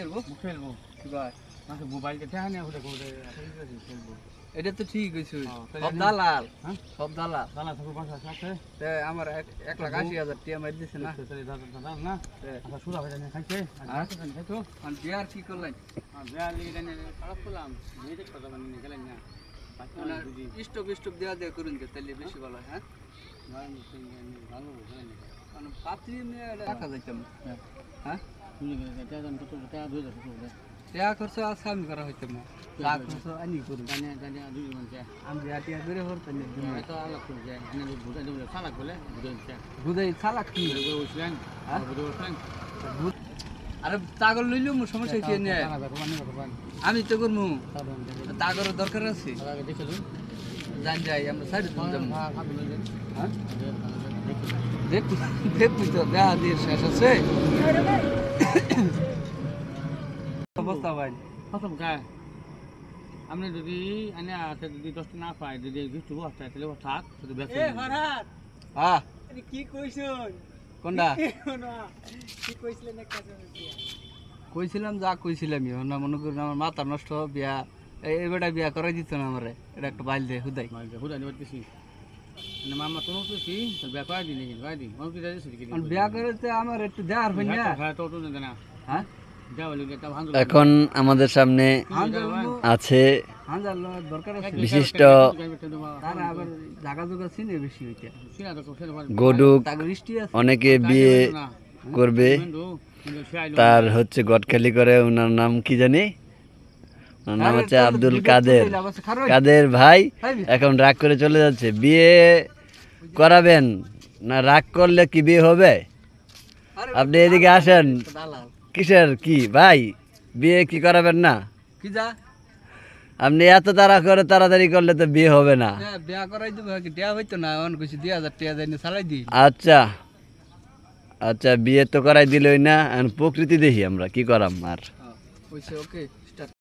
খেলবো মোবাইল খেলবো এটা তো ঠিক হয়েছে সব দালাল হ্যাঁ সব দালাল দালা থাকুর পাশে আছে আমার 1,80,000 টাকা মার দিছে না না আচ্ছা সুরা হয়ে যায় খাইছে খাইতো আর বিয়ার কি করলেন বিয়ার লিগে জানি খারাপ করলাম নিজে কথা মানে গেলেন না স্টক দেওয়া দেওয়া করুন তাহলে বেশি ভালো হয় হ্যাঁ ভালো মানে পাত্রী নিয়ে রাখা যাইতাম হ্যাঁ টাকা খরচ আজকে আমি করা হইতাম না টাকা খরচ আনি করুন আমি টিয়া করে হরতাম বুঝাই চালাক কি আরে তাগর লইলেও সমস্যা কি নিয়ে আমি তো করবো তাগরের দরকার আছে জান যাই আমরা সাইড দেখবি তো দেখা দিয়ে শেষ আছে অবস্থা ভাই প্রথম খায় আপনি যদি এনে আছে যদি 10টা না পাই যদি কিছু বস্তা তাহলে থাক শুধু ব্যবসা হ্যাঁ কি কইছুন কোনটা কি কইছিলেন একটা কইছিলাম যা কইছিলাম না মনে করি আমার মাথা নষ্ট বিয়া এই বেটা বিয়া করাই দিত না আমারে এটা একটা বাইল দে হুদাই হুদাই দিছি মানে মামা তো নতুছি বিয়া করাই দিলি করাই দি মন কি যাইছিস কি বিয়া করতে আমার একটু দেওয়ার হই না হ্যাঁ তো না না হ্যাঁ এখন আমাদের সামনে আছে বিশিষ্ট গডুক অনেকে বিয়ে করবে তার হচ্ছে গটখালি করে ওনার নাম কি জানি ওনার নাম হচ্ছে আব্দুল কাদের ভাই এখন রাগ করে চলে যাচ্ছে বিয়ে করাবেন না রাগ করলে কি বিয়ে হবে আপনি এদিকে আসেন কিসের কি ভাই বিয়ে কি করাবেন না কি যা আপনি এত তাড়াতাড়ি করলে তো বিয়ে হবে না বিয়া করাই দেবো কি দেয়া হইতো না অন কইছি 2000 টাকা যাইনি চালাই দি আচ্ছা বিয়ে তো করাই দিলই না প্রকৃতি দেখি আমরা কি করাম আর ওকে